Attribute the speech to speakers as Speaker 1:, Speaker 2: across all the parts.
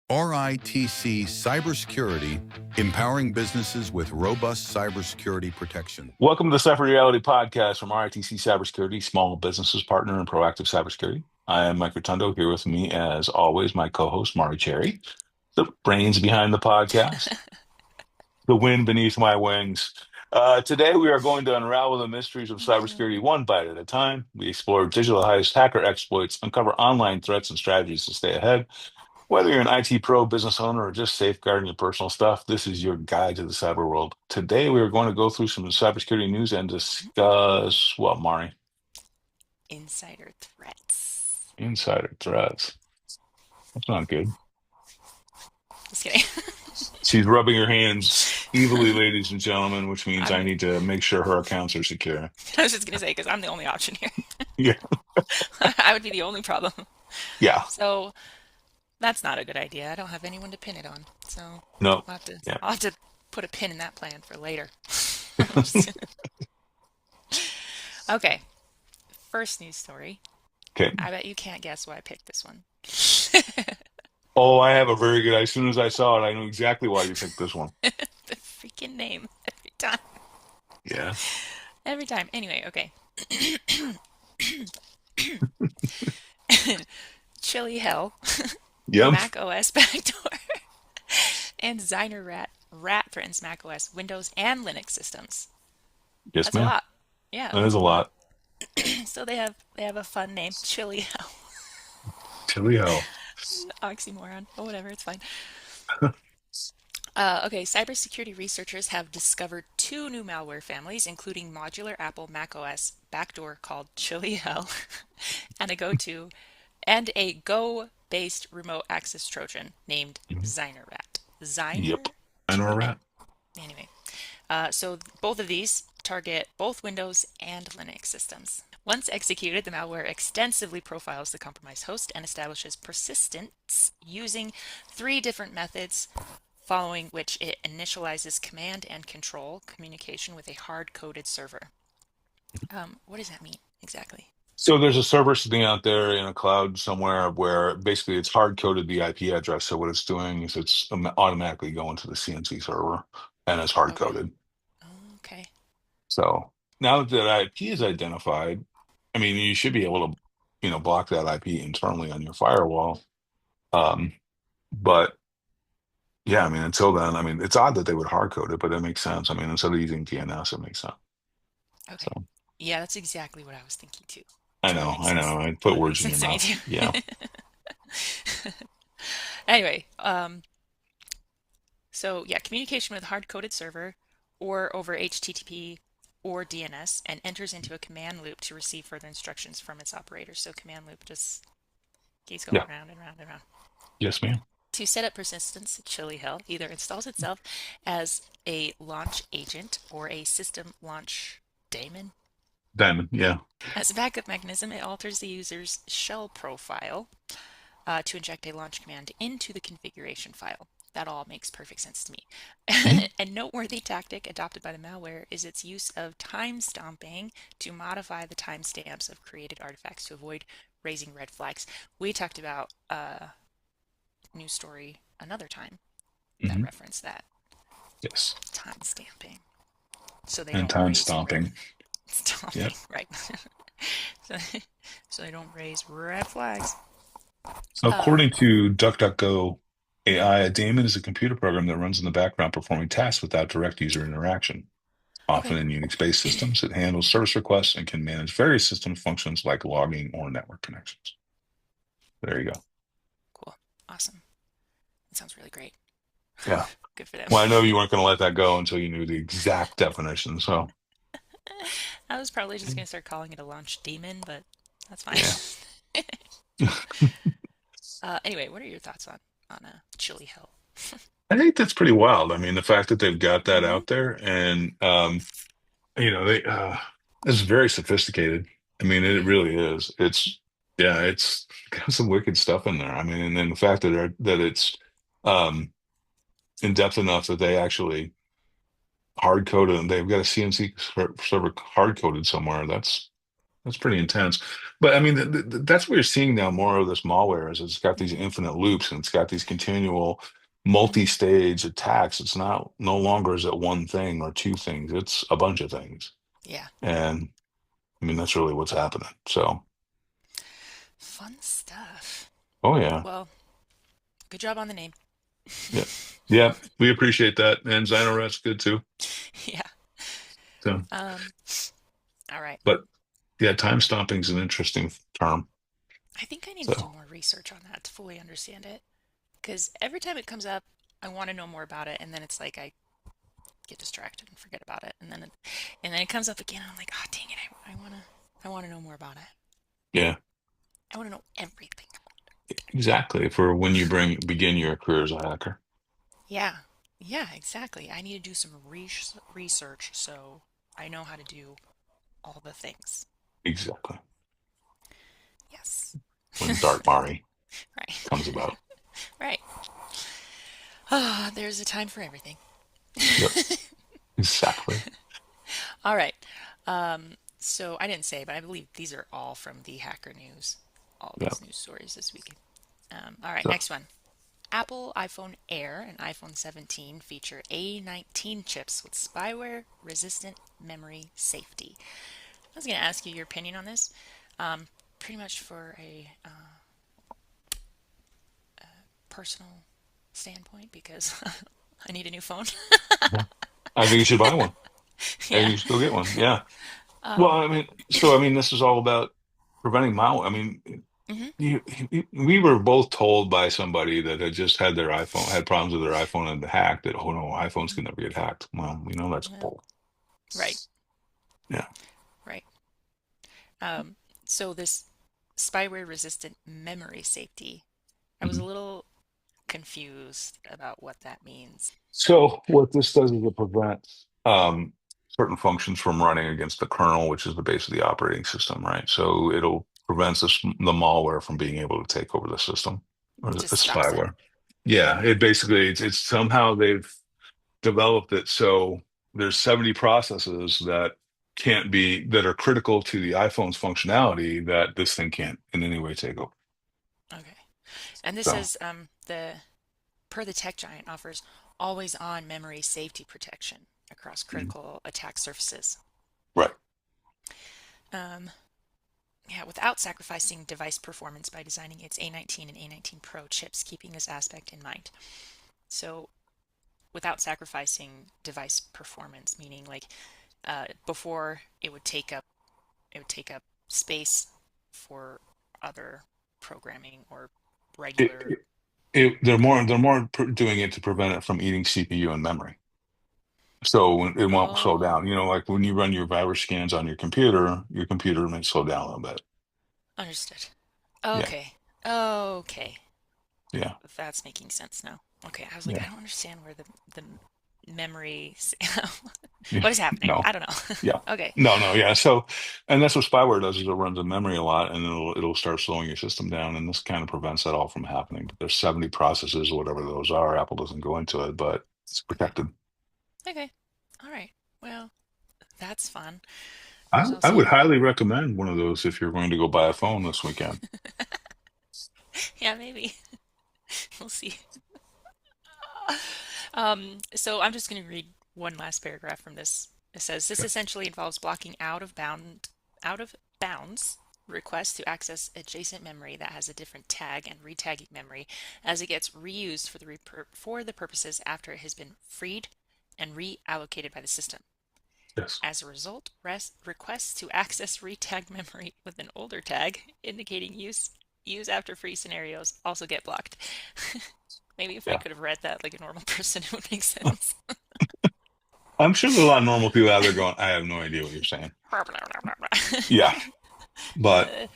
Speaker 1: RITC Cybersecurity, empowering businesses with robust cybersecurity protection.
Speaker 2: Welcome to the Ciphered Reality Podcast from RITC Cybersecurity, small businesses partner in proactive cybersecurity. I am Mike Rotundo. Here with me, as always, my co-host, Mari Cherry, the brains behind the podcast, the wind beneath my wings. Today, we are going to unravel the mysteries of cybersecurity one bite at a time. We explore digital hacker exploits, uncover online threats and strategies to stay ahead. Whether you're an IT pro, business owner, or just safeguarding your personal stuff, this is your guide to the cyber world. Today, we are going to go through some cybersecurity news and discuss what, Mari?
Speaker 3: Insider threats.
Speaker 2: Insider threats. That's not good.
Speaker 3: Just kidding.
Speaker 2: She's rubbing her hands evilly, ladies and gentlemen, which means I need to make sure her accounts are secure.
Speaker 3: I was just going to say, because I'm the only option here.
Speaker 2: Yeah.
Speaker 3: I would be the only problem.
Speaker 2: Yeah.
Speaker 3: So that's not a good idea. I don't have anyone to pin it on. So
Speaker 2: No.
Speaker 3: I'll have to put a pin in that plan for later. Okay. First news story.
Speaker 2: Okay.
Speaker 3: I bet you can't guess why I picked this one.
Speaker 2: Oh, I have a very good. As soon as I saw it, I knew exactly why you picked this one.
Speaker 3: The freaking name every time.
Speaker 2: Yeah.
Speaker 3: Every time. Anyway, okay. ChillyHell,
Speaker 2: Yep.
Speaker 3: MacOS Backdoor, and Zynor rat threatens macOS, Windows, and Linux systems.
Speaker 2: Yes,
Speaker 3: That's a
Speaker 2: ma'am.
Speaker 3: lot. Yeah,
Speaker 2: That is a lot.
Speaker 3: so they have a fun name, ChillyHell.
Speaker 2: ChillyHell.
Speaker 3: Oxymoron. Oh, whatever, it's fine. Okay, cybersecurity researchers have discovered two new malware families, including modular Apple macOS backdoor called ChillyHell, and a Go-based remote access Trojan named Zynor rat.
Speaker 2: Yep. Zynor rat.
Speaker 3: Anyway, so both of these target both Windows and Linux systems. Once executed, the malware extensively profiles the compromised host and establishes persistence using three different methods, following which it initializes command and control communication with a hard-coded server. What does that mean exactly?
Speaker 2: So there's a server sitting out there in a cloud somewhere where basically it's hard-coded the IP address. So what it's doing is it's automatically going to the CNC server and it's hard-coded.
Speaker 3: Okay.
Speaker 2: So now that that IP is identified, I mean, you should be able to, block that IP internally on your firewall. But yeah, I mean, until then, I mean, it's odd that they would hard-code it, but it makes sense. I mean, instead of using DNS, it makes sense.
Speaker 3: Okay.
Speaker 2: So
Speaker 3: Yeah, that's exactly what I was thinking too.
Speaker 2: I know. I put words in your mouth. Yeah.
Speaker 3: Anyway, so yeah, communication with hard-coded server or over HTTP or DNS and enters into a command loop to receive further instructions from its operator. So command loop just keeps going round and round and round.
Speaker 2: Yes, ma'am.
Speaker 3: To set up persistence, ChillyHell either installs itself as a launch agent or a system launch daemon.
Speaker 2: Yeah.
Speaker 3: As a backup mechanism, it alters the user's shell profile to inject a launch command into the configuration file. That all makes perfect sense to me. A noteworthy tactic adopted by the malware is its use of time stomping to modify the timestamps of created artifacts to avoid raising red flags. We talked about news story another time that referenced that.
Speaker 2: Yes.
Speaker 3: Time stamping. So they
Speaker 2: and
Speaker 3: don't
Speaker 2: time stomping.
Speaker 3: Stomping, yep. Right. so they don't raise red flags.
Speaker 2: According to DuckDuckGo AI, a daemon is a computer program that runs in the background performing tasks without direct user interaction. Often in Unix-based systems, it handles service requests and can manage various system functions like logging or network connections. There you go.
Speaker 3: Cool. Awesome. That sounds really great.
Speaker 2: Yeah.
Speaker 3: Good for them.
Speaker 2: Well, I know you weren't going to let that go until you knew the exact definition, so.
Speaker 3: I was probably just going to start calling it a launch daemon, but that's fine.
Speaker 2: Yeah.
Speaker 3: Anyway, what are your thoughts on ChillyHell?
Speaker 2: I think that's pretty wild. I mean, the fact that they've got that out there and, it's very sophisticated. I mean, it really is. It's got some wicked stuff in there. I mean, and then the fact that it's in depth enough that they actually hard coded and they've got a CNC server hard coded somewhere. That's That's pretty intense. But I mean, that's what you're seeing now more of this malware is it's got these
Speaker 3: Hmm.
Speaker 2: infinite loops and it's got these continual
Speaker 3: Hmm.
Speaker 2: multi-stage attacks. It's not no longer is it one thing or two things. It's a bunch of things.
Speaker 3: Yeah.
Speaker 2: And I mean, that's really what's happening. So,
Speaker 3: Fun stuff.
Speaker 2: oh yeah.
Speaker 3: Well, good job on the name.
Speaker 2: Yeah. Yeah, we appreciate that. And Zynoret's good too.
Speaker 3: Yeah.
Speaker 2: So,
Speaker 3: Um, all right.
Speaker 2: but yeah, time stomping is an interesting term.
Speaker 3: I think I need to do
Speaker 2: So,
Speaker 3: more research on that to fully understand it. Because every time it comes up, I want to know more about it, and then it's like I get distracted and forget about it, and then it comes up again. And I'm like, oh dang it, I wanna know more about it.
Speaker 2: yeah,
Speaker 3: I want to know everything.
Speaker 2: exactly. For when you begin your career as a hacker.
Speaker 3: Yeah, yeah, exactly. I need to do some research so I know how to do all the things.
Speaker 2: Exactly.
Speaker 3: Yes.
Speaker 2: When Dark Mari
Speaker 3: Right.
Speaker 2: comes about.
Speaker 3: Right. Ah, there's a time for everything.
Speaker 2: Yep, exactly.
Speaker 3: All right. So I didn't say, but I believe these are all from the Hacker News. All
Speaker 2: Yeah.
Speaker 3: these news stories this week. All right,
Speaker 2: So,
Speaker 3: next one. Apple iPhone Air and iPhone 17 feature A19 chips with spyware-resistant memory safety. I was going to ask you your opinion on this, pretty much for a personal standpoint because I need a new phone.
Speaker 2: yeah. I think you should buy one. I think
Speaker 3: Yeah.
Speaker 2: you should go get one. Yeah. Well,
Speaker 3: Um,
Speaker 2: I mean, this is all about preventing malware. I mean,
Speaker 3: mhm.
Speaker 2: we were both told by somebody that had just had their iPhone, had problems with their iPhone and hacked that, oh no, iPhones can never get hacked. Well, we know that's
Speaker 3: Yeah.
Speaker 2: bull.
Speaker 3: Right.
Speaker 2: Yeah.
Speaker 3: Right. Um, so this spyware-resistant memory safety, I was a
Speaker 2: Mhm.
Speaker 3: little confused about what that means.
Speaker 2: So what this does is it prevents certain functions from running against the kernel, which is the base of the operating system, right? So it'll prevents the malware from being able to take over the system or the
Speaker 3: Just stops it.
Speaker 2: spyware. Yeah, it basically it's somehow they've developed it so there's 70 processes that can't be that are critical to the iPhone's functionality that this thing can't in any way take over.
Speaker 3: Okay. And this
Speaker 2: So,
Speaker 3: says the per the tech giant offers always on memory safety protection across
Speaker 2: mm,
Speaker 3: critical attack surfaces.
Speaker 2: right.
Speaker 3: Um, yeah, without sacrificing device performance by designing its A19 and A19 Pro chips, keeping this aspect in mind. So, without sacrificing device performance, meaning like before it would take up space for other programming or
Speaker 2: It,
Speaker 3: regular.
Speaker 2: they're more doing it to prevent it from eating CPU and memory. So it won't slow
Speaker 3: Oh,
Speaker 2: down. You know, like when you run your virus scans on your computer may slow down a little bit.
Speaker 3: understood.
Speaker 2: Yeah,
Speaker 3: Okay. Okay.
Speaker 2: yeah,
Speaker 3: That's making sense now. Okay, I was like,
Speaker 2: yeah,
Speaker 3: I don't understand where the memory.
Speaker 2: yeah.
Speaker 3: What is happening?
Speaker 2: No,
Speaker 3: I don't know.
Speaker 2: yeah,
Speaker 3: Okay.
Speaker 2: no, no, yeah. So, and that's what spyware does is it runs in memory a lot, and it'll start slowing your system down, and this kind of prevents that all from happening. But there's 70 processes, whatever those are. Apple doesn't go into it, but it's
Speaker 3: Okay.
Speaker 2: protected.
Speaker 3: Okay. All right. Well, that's fun.
Speaker 2: I,
Speaker 3: There's
Speaker 2: I would
Speaker 3: also,
Speaker 2: highly recommend one of those if you're going to go buy a phone this weekend.
Speaker 3: yeah, maybe we'll see. So I'm just going to read one last paragraph from this. It says this
Speaker 2: Okay.
Speaker 3: essentially involves blocking out of bounds requests to access adjacent memory that has a different tag and retagging memory as it gets reused for the purposes after it has been freed and reallocated by the system.
Speaker 2: Yes.
Speaker 3: As a result, requests to access retagged memory with an older tag indicating use after free scenarios also get blocked. Maybe if I
Speaker 2: Yeah.
Speaker 3: could have read that like a normal person, it would make sense.
Speaker 2: I'm sure there's a lot of normal people out there going, I have no idea what you're saying. Yeah. But
Speaker 3: Uh,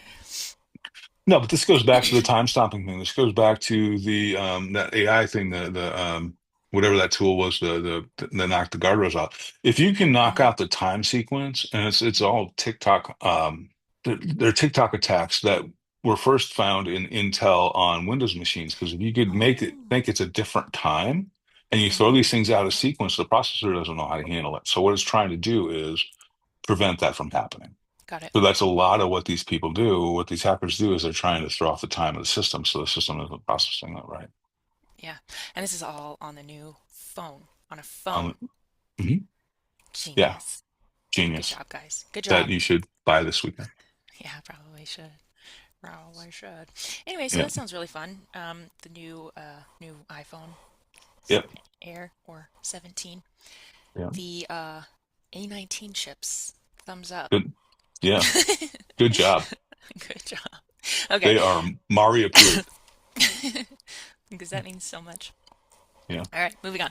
Speaker 2: no, but this goes back to the time stopping thing. This goes back to the that AI thing, the whatever that tool was, the knock the guardrails out. If you can knock
Speaker 3: mhm.
Speaker 2: out the time sequence, and it's
Speaker 3: Mhm.
Speaker 2: all TikTok, they're TikTok attacks that were first found in Intel on Windows machines. Because if you could make it
Speaker 3: Oh.
Speaker 2: think it's a different time and you throw
Speaker 3: Mhm.
Speaker 2: these things out of sequence, the processor doesn't know how to handle it. So what it's trying to do is prevent that from happening.
Speaker 3: Got it.
Speaker 2: So that's a lot of what these people do. What these hackers do is they're trying to throw off the time of the system, so the system isn't processing that right.
Speaker 3: Yeah. And this is all on the new phone, on a
Speaker 2: Um,
Speaker 3: phone.
Speaker 2: mhm. Yeah,
Speaker 3: Genius. Good
Speaker 2: genius.
Speaker 3: job, guys. Good
Speaker 2: That
Speaker 3: job.
Speaker 2: you should buy this weekend.
Speaker 3: Yeah, probably should. Probably should. Anyway, so
Speaker 2: Yeah.
Speaker 3: that sounds really fun. The new iPhone
Speaker 2: Yep.
Speaker 3: Air or 17.
Speaker 2: Yeah.
Speaker 3: The A19 chips. Thumbs up.
Speaker 2: Good. Yeah. Good job.
Speaker 3: Good job. Okay.
Speaker 2: They are Mari approved.
Speaker 3: Because that means so much.
Speaker 2: Yeah.
Speaker 3: All right, moving on.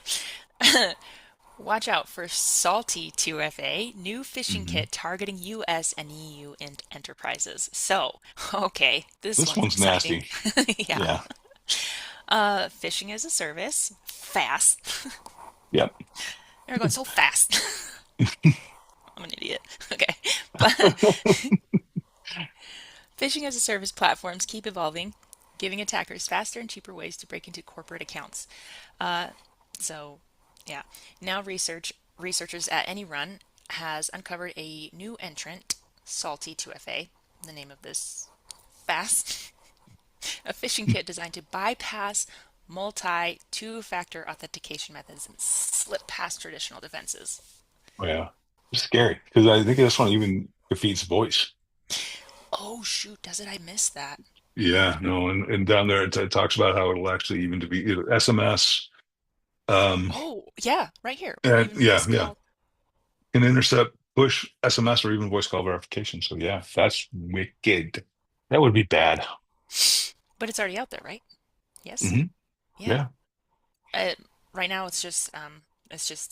Speaker 3: Watch out for salty 2FA, new phishing
Speaker 2: Hmm.
Speaker 3: kit targeting US and EU enterprises. So, okay, this
Speaker 2: This
Speaker 3: one's
Speaker 2: one's
Speaker 3: exciting.
Speaker 2: nasty.
Speaker 3: Yeah.
Speaker 2: Yeah.
Speaker 3: Phishing-as-a-Service, fast.
Speaker 2: Yep.
Speaker 3: They're going so fast. I'm an idiot. Okay. But phishing-as-a-service platforms keep evolving, giving attackers faster and cheaper ways to break into corporate accounts. Uh, so, yeah. Now researchers at AnyRun has uncovered a new entrant, Salty 2FA, the name of this fast, a phishing kit designed to bypass multi two-factor authentication methods and slip past traditional defenses.
Speaker 2: Oh, yeah. It's scary because I think this one even defeats voice.
Speaker 3: Oh shoot, does it? I missed that.
Speaker 2: Yeah, no, and down there it talks about how it'll actually even defeat SMS. Um,
Speaker 3: Oh, yeah, right here. Or
Speaker 2: and
Speaker 3: even
Speaker 2: yeah,
Speaker 3: voice
Speaker 2: yeah,
Speaker 3: call.
Speaker 2: can intercept push SMS or even voice call verification. So yeah, that's wicked. That would be bad.
Speaker 3: But it's already out there, right? Yes?
Speaker 2: Hmm.
Speaker 3: Yeah.
Speaker 2: Yeah,
Speaker 3: Uh, right now it's just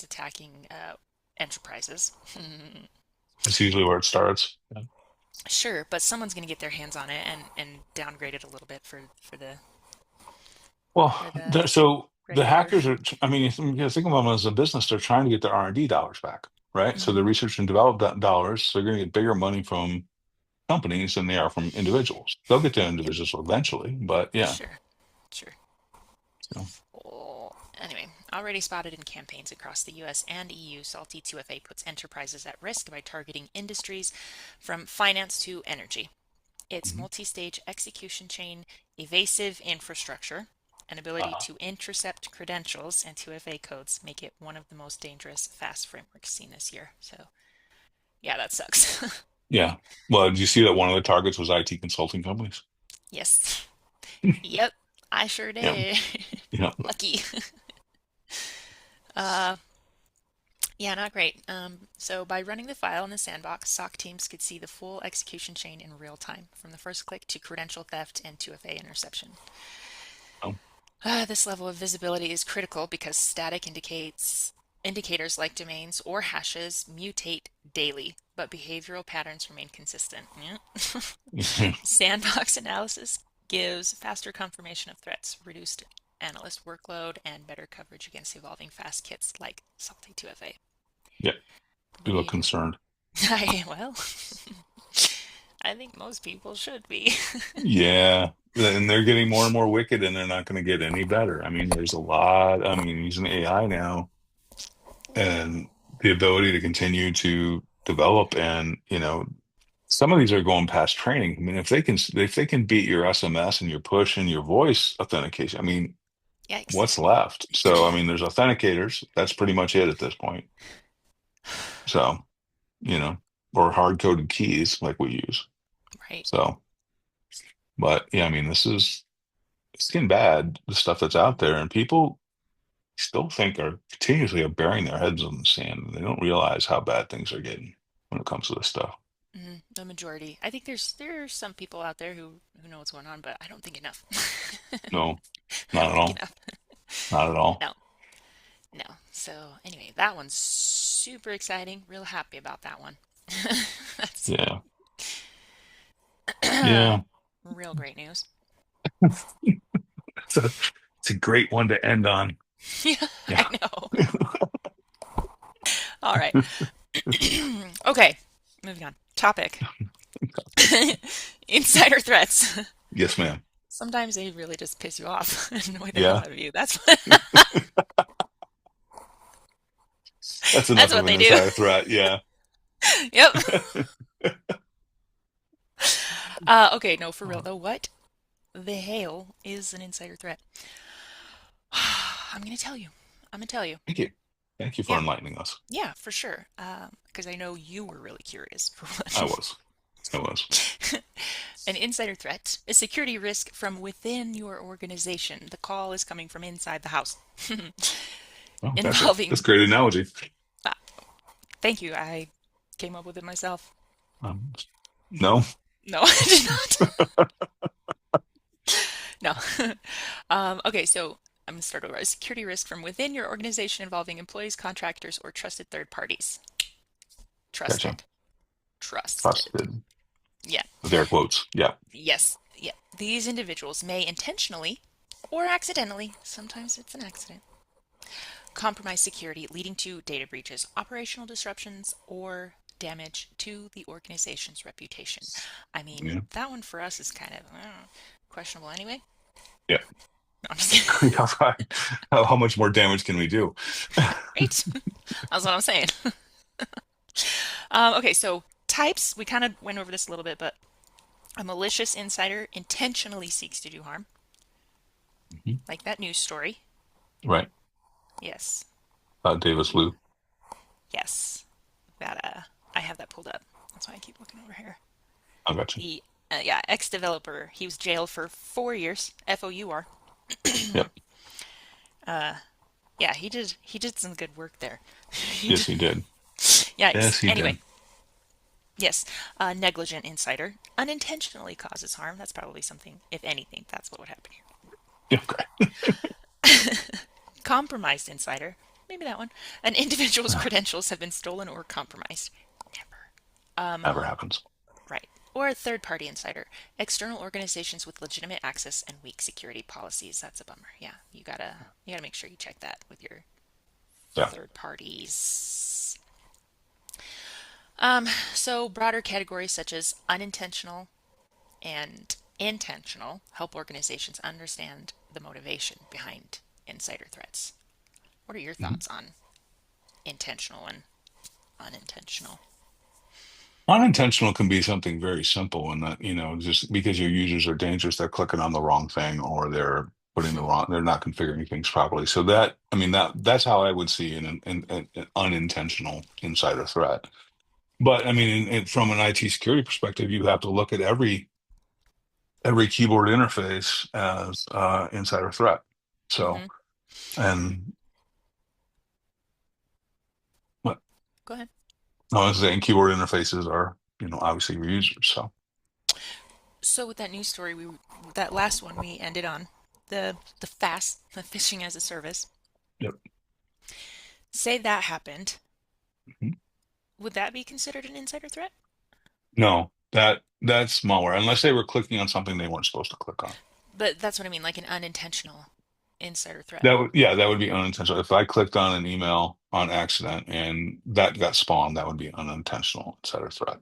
Speaker 3: attacking enterprises.
Speaker 2: that's usually where it starts. Yeah.
Speaker 3: Sure, but someone's going to get their hands on it and downgrade it a little bit
Speaker 2: Well,
Speaker 3: for the
Speaker 2: so the
Speaker 3: regular.
Speaker 2: hackers are. I mean, you think of them as a business. They're trying to get their R&D dollars back, right? So
Speaker 3: Hmm.
Speaker 2: the research and development dollars. So they're going to get bigger money from companies than they are from individuals. They'll get to
Speaker 3: Yep.
Speaker 2: individuals eventually, but yeah.
Speaker 3: Sure. Sure.
Speaker 2: So,
Speaker 3: Oh, anyway, already spotted in campaigns across the US and EU, Salty 2FA puts enterprises at risk by targeting industries from finance to energy. Its
Speaker 2: mhm.
Speaker 3: multi-stage execution chain, evasive infrastructure, and ability
Speaker 2: uh,
Speaker 3: to intercept credentials and 2FA codes make it one of the most dangerous fast frameworks seen this year. So, yeah, that sucks.
Speaker 2: yeah. Well, did you see that one of the targets was IT consulting companies?
Speaker 3: Yes. Yep, I sure
Speaker 2: Yeah.
Speaker 3: did.
Speaker 2: Yeah.
Speaker 3: Lucky. Uh, yeah, not great. So by running the file in the sandbox, SOC teams could see the full execution chain in real time, from the first click to credential theft and 2FA interception.
Speaker 2: Oh,
Speaker 3: This level of visibility is critical because static indicators like domains or hashes mutate daily, but behavioral patterns remain consistent. Yeah. Sandbox analysis gives faster confirmation of threats, reduced analyst workload, and better coverage against evolving fast kits like Salty 2FA.
Speaker 2: yeah.
Speaker 3: What
Speaker 2: You
Speaker 3: do
Speaker 2: look
Speaker 3: you?
Speaker 2: concerned.
Speaker 3: Well, I think most people should be.
Speaker 2: Yeah. And they're getting more and more wicked, and they're not going to get any better. I mean, there's a lot. I mean, using AI now and the ability to continue to develop, and some of these are going past training. I mean, if they can beat your SMS and your push and your voice authentication, I mean,
Speaker 3: Yikes.
Speaker 2: what's left? So, I mean, there's authenticators. That's pretty much it at this point. So, you know, or hard-coded keys like we use.
Speaker 3: Right.
Speaker 2: So, but yeah, I mean, it's getting bad, the stuff that's out there, and people still think are continuously are burying their heads in the sand. They don't realize how bad things are getting when it comes to this stuff.
Speaker 3: The majority. I think there's some people out there who know what's going on, but I don't think enough.
Speaker 2: No,
Speaker 3: I
Speaker 2: not
Speaker 3: don't
Speaker 2: at
Speaker 3: think
Speaker 2: all.
Speaker 3: enough.
Speaker 2: Not at all.
Speaker 3: No, no. So anyway, that one's super exciting. Real happy about that one. That's
Speaker 2: Yeah. Yeah.
Speaker 3: real great news.
Speaker 2: It's a, it's a great one to end on.
Speaker 3: Yeah, I
Speaker 2: Yeah.
Speaker 3: know. All right. Okay, moving on. Topic. Insider threats.
Speaker 2: Yes, ma'am.
Speaker 3: Sometimes they really just piss you off and annoy the hell
Speaker 2: Yeah.
Speaker 3: out of you. That's
Speaker 2: That's
Speaker 3: that's
Speaker 2: enough
Speaker 3: what
Speaker 2: of an
Speaker 3: they do.
Speaker 2: insider threat. Yeah.
Speaker 3: Yep. Okay, no, for real
Speaker 2: Uh,
Speaker 3: though. What the hell is an insider threat? I'm gonna tell you. I'm gonna tell you.
Speaker 2: Thank you. Thank you for
Speaker 3: Yeah,
Speaker 2: enlightening us.
Speaker 3: yeah, for sure. Because I know you were really curious for
Speaker 2: I
Speaker 3: one.
Speaker 2: was. I was.
Speaker 3: An insider threat, a security risk from within your organization. The call is coming from inside the house.
Speaker 2: Oh, gotcha. That's a
Speaker 3: Involving,
Speaker 2: great analogy.
Speaker 3: uh, thank you, I came up with it myself.
Speaker 2: Um, no.
Speaker 3: No, I did not. No. Okay, so I'm gonna start over. A security risk from within your organization involving employees, contractors, or trusted third parties.
Speaker 2: Gotcha.
Speaker 3: Trusted. Trusted.
Speaker 2: Trusted.
Speaker 3: Yeah.
Speaker 2: With air quotes. Yeah.
Speaker 3: Yes. Yeah. These individuals may intentionally or accidentally, sometimes it's an accident, compromise security, leading to data breaches, operational disruptions, or damage to the organization's reputation. I mean,
Speaker 2: Yeah.
Speaker 3: that one for us is kind of questionable anyway.
Speaker 2: Yeah.
Speaker 3: No, I'm just kidding.
Speaker 2: Yeah, right. How much more damage can we do?
Speaker 3: Right? That's what I'm saying. Okay, so types, we kind of went over this a little bit, but a malicious insider intentionally seeks to do harm,
Speaker 2: Mhm.
Speaker 3: like that news story.
Speaker 2: Right.
Speaker 3: Yes.
Speaker 2: Davis Liu.
Speaker 3: Yes. That I have that pulled up. That's why I keep looking over here.
Speaker 2: I got you.
Speaker 3: The yeah, ex-developer. He was jailed for 4 years. FOUR.
Speaker 2: Yep.
Speaker 3: Yeah, he did some good work there. He
Speaker 2: Yes,
Speaker 3: did,
Speaker 2: he did.
Speaker 3: yikes.
Speaker 2: Yes, he
Speaker 3: Anyway,
Speaker 2: did.
Speaker 3: yes, negligent insider unintentionally causes harm. That's probably something, if anything, that's what would happen
Speaker 2: Yeah, okay.
Speaker 3: here. Compromised insider. Maybe that one. An individual's credentials have been stolen or compromised. Never.
Speaker 2: Never happens.
Speaker 3: Right. Or a third party insider. External organizations with legitimate access and weak security policies. That's a bummer. Yeah, you gotta make sure you check that with your
Speaker 2: Yeah.
Speaker 3: third parties. So broader categories such as unintentional and intentional help organizations understand the motivation behind insider threats. What are your
Speaker 2: Mhm.
Speaker 3: thoughts on intentional and unintentional?
Speaker 2: Unintentional can be something very simple and that, just because your users are dangerous, they're clicking on the wrong thing or they're not configuring things properly. So I mean, that's how I would see an unintentional insider threat. But I mean, from an IT security perspective, you have to look at every keyboard interface as insider threat. So,
Speaker 3: Mm-hmm.
Speaker 2: and what
Speaker 3: Go ahead.
Speaker 2: I was saying, keyboard interfaces are, obviously your users. So,
Speaker 3: So with that news story, that last one we ended on, the FAS, the phishing as a service.
Speaker 2: yep.
Speaker 3: Say that happened,
Speaker 2: Mhm.
Speaker 3: would that be considered an insider threat?
Speaker 2: No, that's malware, unless they were clicking on something they weren't supposed to click on.
Speaker 3: But that's what I mean, like an unintentional insider threat.
Speaker 2: Yeah, that would be unintentional. If I clicked on an email on accident and that got spawned, that would be unintentional insider threat.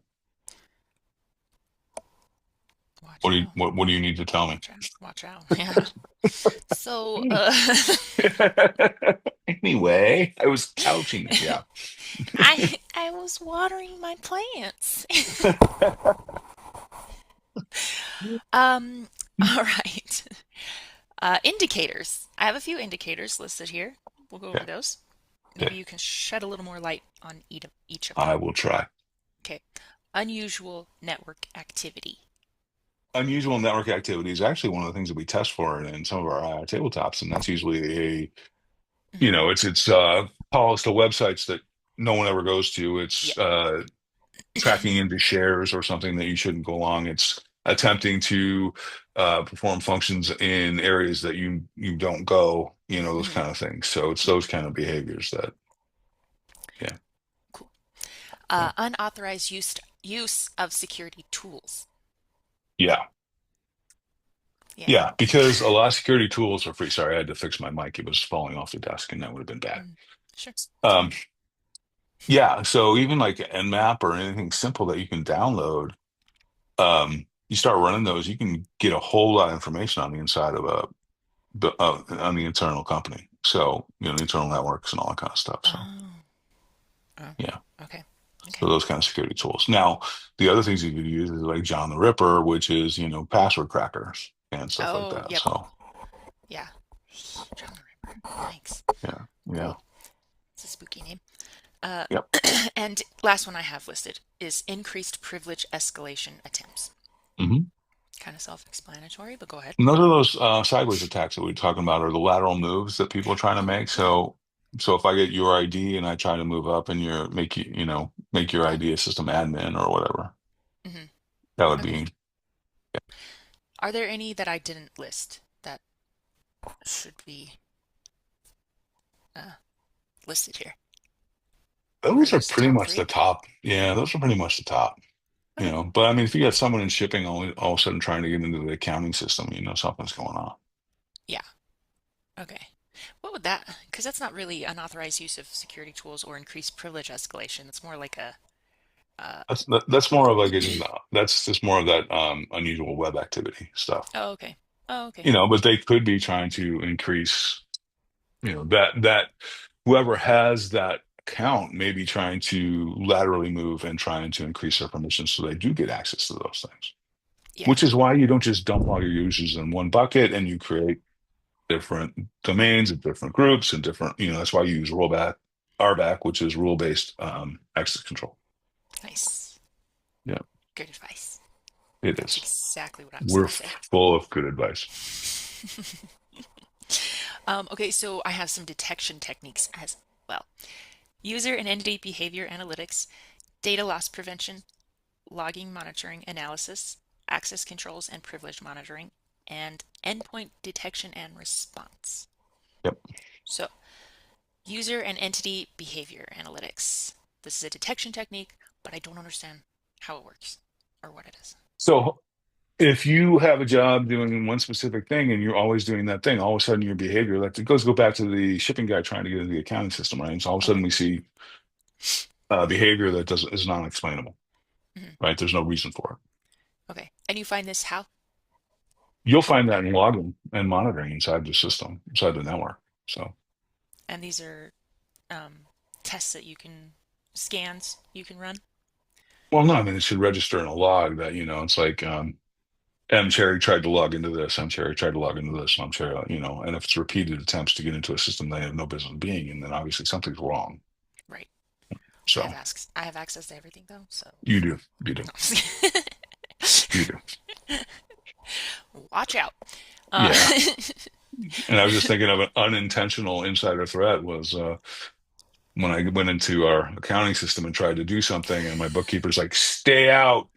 Speaker 3: Watch out.
Speaker 2: What do you need to tell me?
Speaker 3: Watch out. Watch out. Yeah. So,
Speaker 2: Anyway, I was couching. Yeah.
Speaker 3: I was watering my plants. All right. Indicators. I have a few indicators listed here. We'll go over
Speaker 2: Okay.
Speaker 3: those. Maybe
Speaker 2: Okay.
Speaker 3: you can shed a little more light on each of
Speaker 2: I
Speaker 3: them.
Speaker 2: will try.
Speaker 3: Okay. Unusual network activity.
Speaker 2: Unusual network activity is actually one of the things that we test for in some of our tabletops, and that's usually
Speaker 3: Hmm.
Speaker 2: it's calls to websites that no one ever goes to.
Speaker 3: Yeah.
Speaker 2: It's tracking into shares or something that you shouldn't go along. It's attempting to perform functions in areas that you don't go, those
Speaker 3: Hmm.
Speaker 2: kind of things. So it's
Speaker 3: Yeah.
Speaker 2: those kind of behaviors that, yeah,
Speaker 3: Cool.
Speaker 2: yeah,
Speaker 3: Unauthorized use of security tools.
Speaker 2: yeah,
Speaker 3: Yeah.
Speaker 2: yeah. Because a lot of security tools are free. Sorry, I had to fix my mic. It was falling off the desk, and that would have been bad.
Speaker 3: Mm. Sure. It's
Speaker 2: Um,
Speaker 3: fine.
Speaker 2: yeah. So even like Nmap or anything simple that you can download, you start running those, you can get a whole lot of information on the inside of on the internal company. So, the internal networks and all that kind of stuff. So,
Speaker 3: Oh. Oh.
Speaker 2: yeah.
Speaker 3: Okay. Okay.
Speaker 2: So those kind of security tools. Now, the other things you could use is like John the Ripper, which is, password crackers and stuff like
Speaker 3: Oh,
Speaker 2: that.
Speaker 3: yep.
Speaker 2: So
Speaker 3: Yeah. John the Ripper. Thanks.
Speaker 2: yeah, yeah,
Speaker 3: Cool. It's a spooky name. Uh,
Speaker 2: yep.
Speaker 3: and last one I have listed is increased privilege escalation attempts.
Speaker 2: Hmm.
Speaker 3: Kind of self-explanatory, but go ahead.
Speaker 2: And those are those sideways attacks that we were talking about, or the lateral moves that people are trying to make.
Speaker 3: Oh, okay.
Speaker 2: So if I get your ID and I try to move up and make your
Speaker 3: Okay.
Speaker 2: ID a system admin or whatever,
Speaker 3: Hmm.
Speaker 2: that would
Speaker 3: Okay.
Speaker 2: be.
Speaker 3: Are there any that I didn't list that should be uh, listed here? Or are
Speaker 2: Those are
Speaker 3: those
Speaker 2: pretty
Speaker 3: top
Speaker 2: much the
Speaker 3: three?
Speaker 2: top. Yeah, those are pretty much the top.
Speaker 3: Okay.
Speaker 2: But I mean, if you got someone in shipping all of a sudden trying to get into the accounting system, something's going on.
Speaker 3: Yeah. Okay. What would that, because that's not really unauthorized use of security tools or increased privilege escalation. It's more like a, uh,
Speaker 2: That's more of like that's just more of that unusual web activity stuff.
Speaker 3: oh, okay. Oh, okay.
Speaker 2: But they could be trying to increase, that whoever has that account may be trying to laterally move and trying to increase their permissions so they do get access to those things.
Speaker 3: Yeah.
Speaker 2: Which is why you don't just dump all your users in one bucket and you create different domains and different groups and different, that's why you use rollback, RBAC, which is rule-based access control.
Speaker 3: Nice.
Speaker 2: Yeah,
Speaker 3: Good advice.
Speaker 2: it
Speaker 3: That's
Speaker 2: is.
Speaker 3: exactly what I was
Speaker 2: We're
Speaker 3: going to say.
Speaker 2: full of good advice.
Speaker 3: Okay, so I have some detection techniques as well. User and entity behavior analytics, data loss prevention, logging monitoring analysis, access controls and privilege monitoring, and endpoint detection and response.
Speaker 2: Yep.
Speaker 3: So, user and entity behavior analytics. This is a detection technique, but I don't understand how it works or what it is.
Speaker 2: So if you have a job doing one specific thing and you're always doing that thing, all of a sudden your behavior, like it go back to the shipping guy trying to get into the accounting system, right? So all of a sudden
Speaker 3: Okay.
Speaker 2: we see behavior that is non-explainable,
Speaker 3: Hmm.
Speaker 2: right? There's no reason for it.
Speaker 3: Okay. And you find this how?
Speaker 2: You'll find that in logging and monitoring inside the system, inside the network. So,
Speaker 3: And these are um, tests that you can, scans you can run?
Speaker 2: well, no, I mean, it should register in a log that, it's like, M. Cherry tried to log into this, M. Cherry tried to log into this, M. Cherry, and if it's repeated attempts to get into a system they have no business being in, then obviously something's wrong.
Speaker 3: Right.
Speaker 2: So
Speaker 3: I have access to everything though, so
Speaker 2: you do, you do,
Speaker 3: no.
Speaker 2: you do.
Speaker 3: Watch out. Uh,
Speaker 2: Yeah. And I was just thinking of an unintentional insider threat was when I went into our accounting system and tried to do something, and my bookkeeper's like, "Stay out."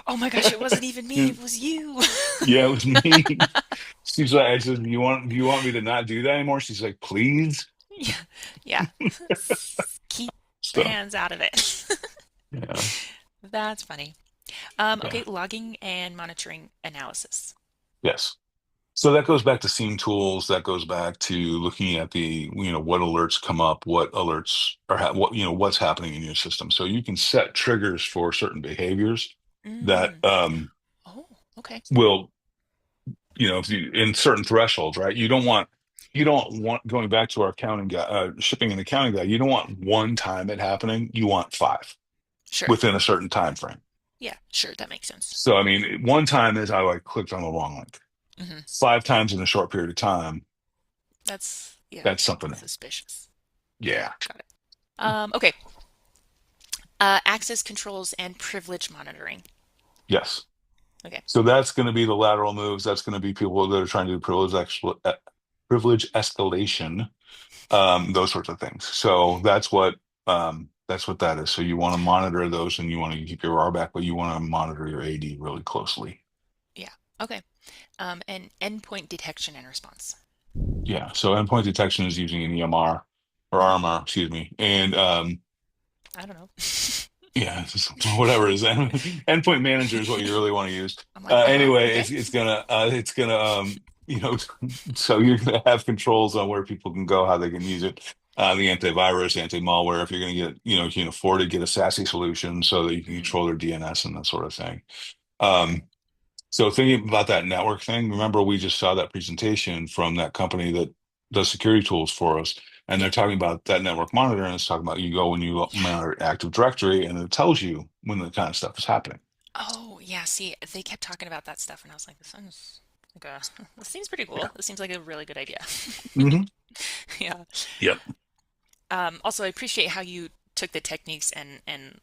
Speaker 3: oh my gosh, it wasn't even me, it was you.
Speaker 2: Yeah, it was me. She's like, I said, do you want me to not do that anymore? She's like, please.
Speaker 3: Yeah. Yeah. Keep your
Speaker 2: So
Speaker 3: hands out of it.
Speaker 2: yeah,
Speaker 3: That's funny.
Speaker 2: yeah,
Speaker 3: Okay, logging and monitoring analysis.
Speaker 2: yes. So that goes back to scene tools. That goes back to looking at the, what alerts come up, what alerts are, what, what's happening in your system. So you can set triggers for certain behaviors that
Speaker 3: Mm. Oh, okay.
Speaker 2: will, if you in certain thresholds, right? You don't want going back to our accounting guy, shipping and accounting guy. You don't want one time it happening. You want five
Speaker 3: Sure.
Speaker 2: within a certain time frame.
Speaker 3: Yeah, sure, that makes sense.
Speaker 2: So I mean, one time is I like clicked on the wrong link.
Speaker 3: Hmm.
Speaker 2: Five times in a short period of time,
Speaker 3: That's, yeah,
Speaker 2: that's something.
Speaker 3: suspicious.
Speaker 2: Yeah.
Speaker 3: Got it. Okay. Access controls and privilege monitoring.
Speaker 2: Yes.
Speaker 3: Okay.
Speaker 2: So that's going to be the lateral moves. That's going to be people that are trying to do privilege escalation, those sorts of things. So that's what that is. So you want to monitor those, and you want to keep your R back, but you want to monitor your AD really closely.
Speaker 3: Yeah. Okay. And endpoint detection and response.
Speaker 2: Yeah. So endpoint detection is using an EMR or
Speaker 3: Hmm.
Speaker 2: RMR, excuse me, and
Speaker 3: I don't know.
Speaker 2: yeah, it's just whatever it is. Endpoint manager is what you really want to use.
Speaker 3: I'm like,
Speaker 2: Anyway,
Speaker 3: okay.
Speaker 2: it's gonna you know so you're gonna have controls on where people can go, how they can use it. The antivirus, anti-malware. If you're gonna get, you can afford to get a SASE solution so that you can
Speaker 3: Hmm.
Speaker 2: control their DNS and that sort of thing.
Speaker 3: Okay.
Speaker 2: Um, so thinking about that network thing, remember we just saw that presentation from that company that does security tools for us. And
Speaker 3: Yeah.
Speaker 2: they're talking about that network monitor, and it's talking about you go when you
Speaker 3: Yeah.
Speaker 2: monitor Active Directory, and it tells you when the kind of stuff is happening.
Speaker 3: Oh, yeah. See, they kept talking about that stuff, and I was like, this sounds like a, this seems pretty
Speaker 2: Yeah.
Speaker 3: cool. This seems like a really good idea.
Speaker 2: Hmm.
Speaker 3: Yeah.
Speaker 2: Yep.
Speaker 3: Also, I appreciate how you took the techniques and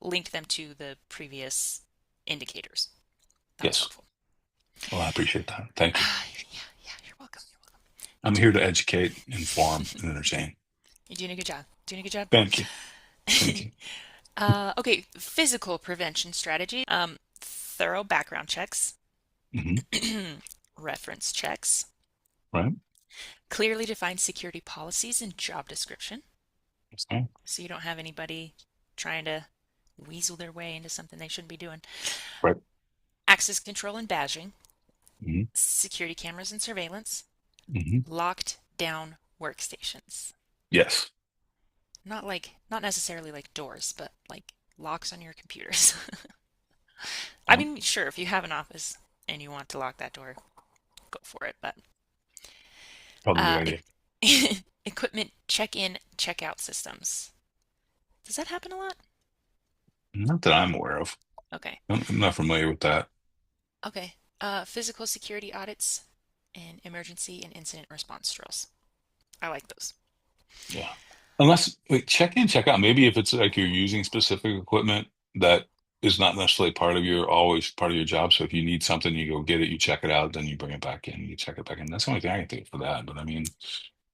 Speaker 3: linked them to the previous indicators. That was
Speaker 2: Yes.
Speaker 3: helpful.
Speaker 2: Well, I appreciate that. Thank you.
Speaker 3: Yeah, yeah, you're welcome. You're welcome. You're
Speaker 2: I'm
Speaker 3: doing
Speaker 2: here to educate, inform, and entertain.
Speaker 3: you're doing a good job. Doing a good job.
Speaker 2: Thank you. Thank you.
Speaker 3: Okay, physical prevention strategy. Thorough background checks,
Speaker 2: Hmm.
Speaker 3: reference checks,
Speaker 2: Right.
Speaker 3: clearly defined security policies and job description,
Speaker 2: That's fine.
Speaker 3: so you don't have anybody trying to weasel their way into something they shouldn't be doing.
Speaker 2: Right.
Speaker 3: Access control and badging,
Speaker 2: Hmm.
Speaker 3: security cameras and surveillance,
Speaker 2: Hmm.
Speaker 3: locked down workstations.
Speaker 2: Yes.
Speaker 3: Not necessarily like doors, but like locks on your computers. I
Speaker 2: Yep.
Speaker 3: mean, sure, if you have an office and you want to lock that door, go for it. But
Speaker 2: Probably a
Speaker 3: uh,
Speaker 2: good idea.
Speaker 3: equipment check-in, check-out systems. Does that happen a lot?
Speaker 2: Not that I'm aware of.
Speaker 3: Okay.
Speaker 2: I'm not familiar with that.
Speaker 3: Okay. Physical security audits and emergency and incident response drills. I like those.
Speaker 2: Yeah. Unless, wait, check in, check out. Maybe if it's like you're using specific equipment that is not necessarily always part of your job. So if you need something, you go get it, you check it out, then you bring it back in, you check it back in. That's the only thing I can think for that. But I mean,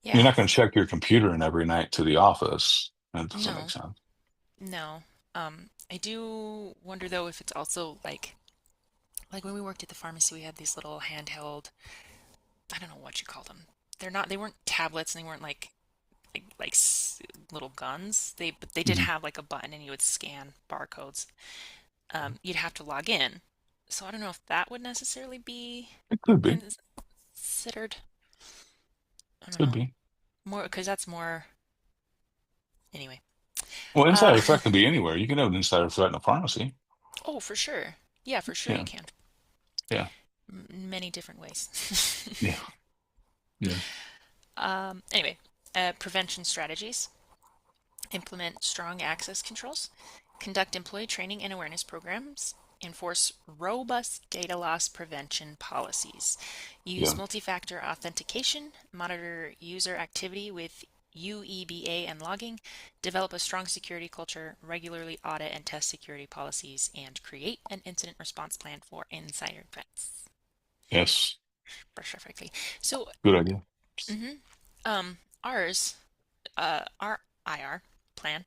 Speaker 2: you're
Speaker 3: Yeah.
Speaker 2: not going to check your computer in every night to the office. That doesn't make
Speaker 3: No.
Speaker 2: sense.
Speaker 3: No. I do wonder though if it's also like when we worked at the pharmacy, we had these little handheld, I don't know what you call them. They weren't tablets and they weren't little guns. But they did
Speaker 2: Mhm.
Speaker 3: have like a button and you would scan barcodes. You'd have to log in. So I don't know if that would necessarily be
Speaker 2: It could be.
Speaker 3: considered. I don't
Speaker 2: Could
Speaker 3: know.
Speaker 2: be.
Speaker 3: More because that's more anyway.
Speaker 2: Well,
Speaker 3: Uh
Speaker 2: insider threat can be anywhere. You can have an insider threat in a pharmacy.
Speaker 3: oh, for sure. Yeah, for sure you
Speaker 2: Yeah.
Speaker 3: can.
Speaker 2: Yeah.
Speaker 3: Many different ways.
Speaker 2: Yeah. Yeah.
Speaker 3: Anyway, prevention strategies. Implement strong access controls. Conduct employee training and awareness programs. Enforce robust data loss prevention policies. Use
Speaker 2: Yeah.
Speaker 3: multi-factor authentication. Monitor user activity with UEBA and logging. Develop a strong security culture. Regularly audit and test security policies. And create an incident response plan for insider threats.
Speaker 2: Yes.
Speaker 3: Perfectly. So,
Speaker 2: Good idea.
Speaker 3: mhm, ours, our IR plan,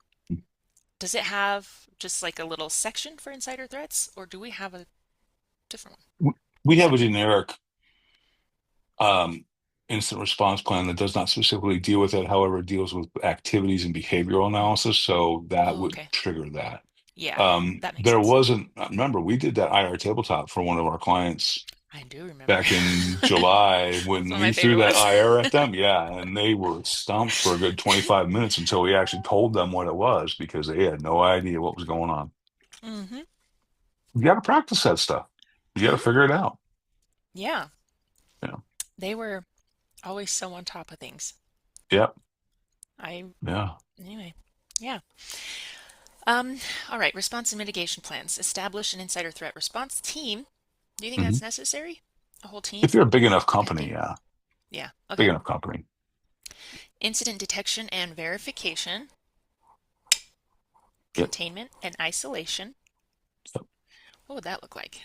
Speaker 3: does it have just like a little section for insider threats, or do we have a different
Speaker 2: We have a generic um, incident response plan that does not specifically deal with it. However, it deals with activities and behavioral
Speaker 3: one?
Speaker 2: analysis. So that
Speaker 3: Oh,
Speaker 2: would
Speaker 3: okay.
Speaker 2: trigger that.
Speaker 3: Yeah, that makes
Speaker 2: There
Speaker 3: sense.
Speaker 2: wasn't, remember, we did that IR tabletop for one of our clients
Speaker 3: I do remember.
Speaker 2: back in July
Speaker 3: That's
Speaker 2: when
Speaker 3: one of my
Speaker 2: we threw
Speaker 3: favorite
Speaker 2: that
Speaker 3: ones.
Speaker 2: IR at them. Yeah. And they were stumped for a good 25 minutes until we actually told them what it was because they had no idea what was going on.
Speaker 3: Hmm.
Speaker 2: You got to practice that stuff. You got to
Speaker 3: Hmm.
Speaker 2: figure it out.
Speaker 3: Yeah,
Speaker 2: Yeah.
Speaker 3: they were always so on top of things.
Speaker 2: Yep.
Speaker 3: I,
Speaker 2: Yeah.
Speaker 3: anyway, yeah. All right, response and mitigation plans. Establish an insider threat response team. Do you think
Speaker 2: Hmm.
Speaker 3: that's necessary? A whole
Speaker 2: If
Speaker 3: team?
Speaker 2: you're a big enough
Speaker 3: Like a
Speaker 2: company,
Speaker 3: thing?
Speaker 2: yeah.
Speaker 3: Yeah,
Speaker 2: Big
Speaker 3: okay.
Speaker 2: enough company.
Speaker 3: Incident detection and verification,
Speaker 2: Yep.
Speaker 3: containment and isolation.
Speaker 2: Yep.
Speaker 3: What would that look like?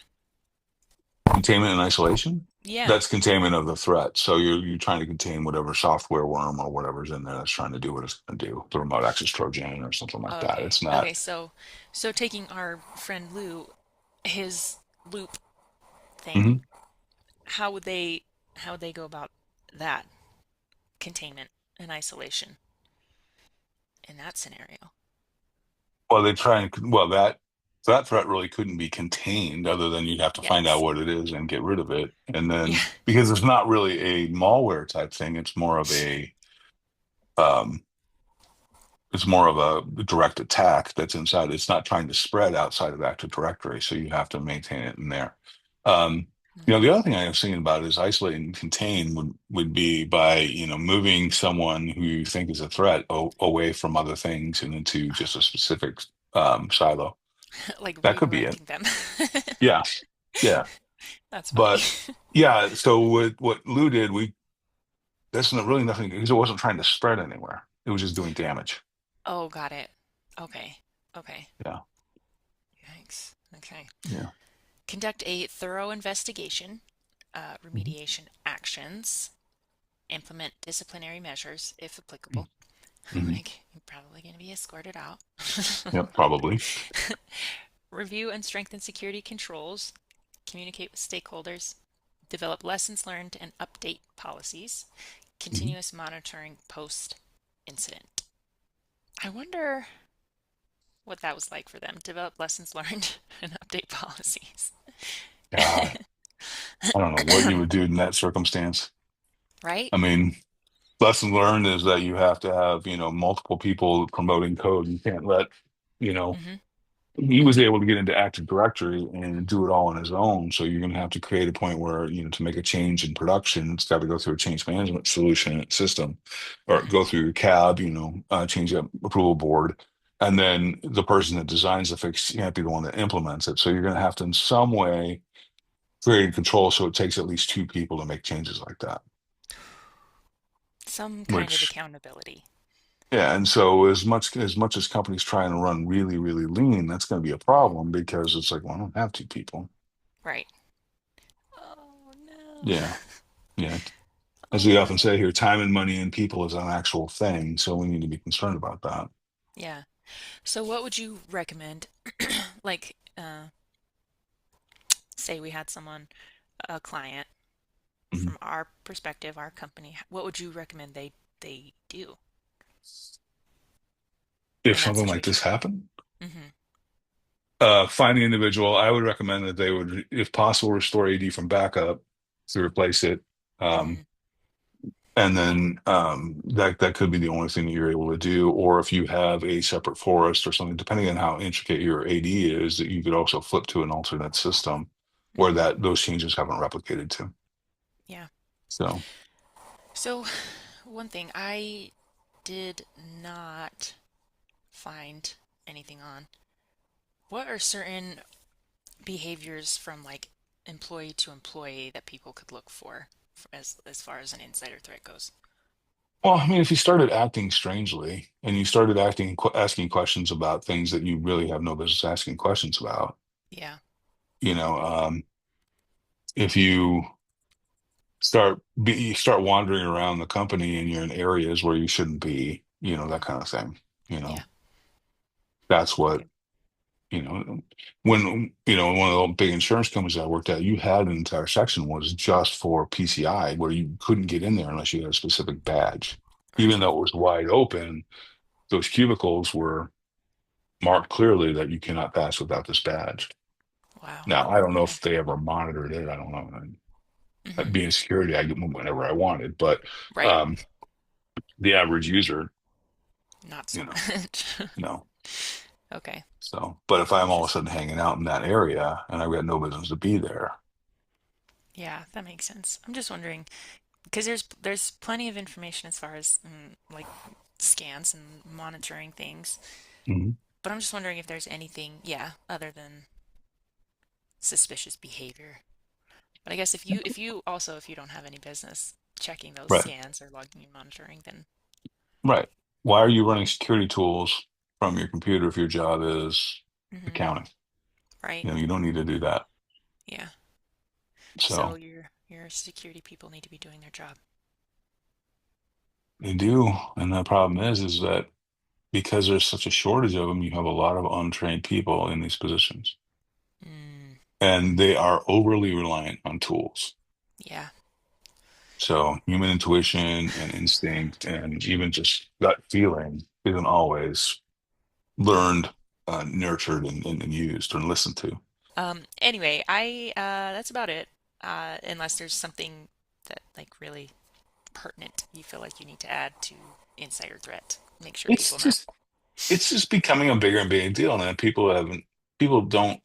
Speaker 2: Containment and isolation.
Speaker 3: Yeah.
Speaker 2: That's containment of the threat. So you're trying to contain whatever software worm or whatever's in there that's trying to do what it's going to do, the remote access Trojan or something like that.
Speaker 3: Okay.
Speaker 2: It's not.
Speaker 3: Okay. So taking our friend Lou, his loop thing,
Speaker 2: Mhm.
Speaker 3: how would they how would they go about that containment and isolation in that scenario?
Speaker 2: Well, they try and that threat really couldn't be contained other than you'd have to find out
Speaker 3: Yes.
Speaker 2: what it is and get rid of it. And
Speaker 3: Yeah.
Speaker 2: then because it's not really a malware type thing, um, it's more of a direct attack that's inside. It's not trying to spread outside of Active Directory, so you have to maintain it in there. Um,
Speaker 3: Hmm.
Speaker 2: The other thing I was thinking about is isolate and contain would be by, moving someone who you think is a threat away from other things and into just a specific silo.
Speaker 3: Like
Speaker 2: That could be it.
Speaker 3: redirecting them.
Speaker 2: Yeah, yeah.
Speaker 3: That's funny.
Speaker 2: But yeah, so what Lou did, that's not really nothing because it wasn't trying to spread anywhere. It was just doing damage.
Speaker 3: Oh, got it. Okay. Okay.
Speaker 2: Yeah,
Speaker 3: Yikes. Okay.
Speaker 2: yeah.
Speaker 3: Conduct a thorough investigation,
Speaker 2: Hmm.
Speaker 3: remediation actions, implement disciplinary measures if applicable.
Speaker 2: Hmm.
Speaker 3: Like, you're probably going to be escorted out.
Speaker 2: Yeah, probably.
Speaker 3: Review and strengthen security controls, communicate with stakeholders, develop lessons learned and update policies,
Speaker 2: Hmm.
Speaker 3: continuous monitoring post incident. I wonder what that was like for them. Develop lessons learned and update policies.
Speaker 2: God, I don't know what you would do in that circumstance.
Speaker 3: Right?
Speaker 2: I mean, lesson learned is that you have to have, multiple people promoting code. You can't let, you know,
Speaker 3: Hmm.
Speaker 2: he was
Speaker 3: Hmm.
Speaker 2: able to get into Active Directory and do it all on his own. So you're going to have to create a point where, to make a change in production, it's got to go through a change management solution system or
Speaker 3: Hmm.
Speaker 2: go through your cab, change up approval board. And then the person that designs the fix can't be the one that implements it. So you're going to have to, in some way, create control. So it takes at least two people to make changes like that,
Speaker 3: Some kind of
Speaker 2: which
Speaker 3: accountability.
Speaker 2: yeah, and so as much as companies try and run really, really lean, that's going to be a
Speaker 3: Hmm.
Speaker 2: problem because it's like, well, I don't have two people.
Speaker 3: Right. Oh no.
Speaker 2: Yeah, yeah. As
Speaker 3: Oh
Speaker 2: we often
Speaker 3: no.
Speaker 2: say here, time and money and people is an actual thing, so we need to be concerned about that.
Speaker 3: Yeah. So what would you recommend? Like, say we had someone, a client,
Speaker 2: Mhm.
Speaker 3: from our perspective, our company, what would you recommend they do
Speaker 2: If
Speaker 3: in that
Speaker 2: something like
Speaker 3: situation?
Speaker 2: this happened,
Speaker 3: Hmm.
Speaker 2: find the individual. I would recommend that they would, if possible, restore AD from backup to replace it. Um,
Speaker 3: Hmm.
Speaker 2: And then that could be the only thing that you're able to do. Or if you have a separate forest or something, depending on how intricate your AD is, that you could also flip to an alternate system where
Speaker 3: Hmm.
Speaker 2: that those changes haven't replicated to.
Speaker 3: Yeah.
Speaker 2: So
Speaker 3: So one thing I did not find anything on. What are certain behaviors from like employee to employee that people could look for as far as an insider threat goes?
Speaker 2: well, I mean, if you started acting strangely and you started asking questions about things that you really have no business asking questions about,
Speaker 3: Yeah.
Speaker 2: you know, if you start wandering around the company and you're in areas where you shouldn't be, that
Speaker 3: Mm.
Speaker 2: kind of thing,
Speaker 3: Yeah.
Speaker 2: that's what
Speaker 3: Okay.
Speaker 2: you know, when one of the big insurance companies I worked at, you had an entire section was just for PCI where you couldn't get in there unless you had a specific badge. Even
Speaker 3: Right.
Speaker 2: though it was wide open, those cubicles were marked clearly that you cannot pass without this badge.
Speaker 3: Wow.
Speaker 2: Now, I don't know
Speaker 3: Okay.
Speaker 2: if they ever monitored it. I don't know.
Speaker 3: Hmm.
Speaker 2: Being security, I get whenever I wanted, but
Speaker 3: Right.
Speaker 2: um, the average user,
Speaker 3: Not so
Speaker 2: you know,
Speaker 3: much.
Speaker 2: no.
Speaker 3: Okay.
Speaker 2: So, but if I'm all of a
Speaker 3: Interesting.
Speaker 2: sudden hanging out in that area and I've got no business to be there,
Speaker 3: Yeah, that makes sense. I'm just wondering because there's plenty of information as far as like scans and monitoring things,
Speaker 2: mhm,
Speaker 3: but I'm just wondering if there's anything, yeah, other than suspicious behavior. But I guess if you don't have any business checking those
Speaker 2: right.
Speaker 3: scans or logging and monitoring, then
Speaker 2: Right. Why are you running security tools from your computer if your job is
Speaker 3: hmm,
Speaker 2: accounting?
Speaker 3: right?
Speaker 2: You don't need to do that.
Speaker 3: Yeah. So
Speaker 2: So
Speaker 3: your security people need to be doing their job.
Speaker 2: they do. And the problem is that because there's such a shortage of them, you have a lot of untrained people in these positions.
Speaker 3: Mm,
Speaker 2: And they are overly reliant on tools.
Speaker 3: yeah.
Speaker 2: So human intuition and instinct and even just gut feeling isn't always
Speaker 3: Yeah.
Speaker 2: learned, nurtured, and used and listened to.
Speaker 3: Anyway, I that's about it. Unless there's something that like really pertinent you feel like you need to add to insider threat. Make sure
Speaker 2: It's
Speaker 3: people know.
Speaker 2: just it's just becoming a bigger and bigger deal, and people don't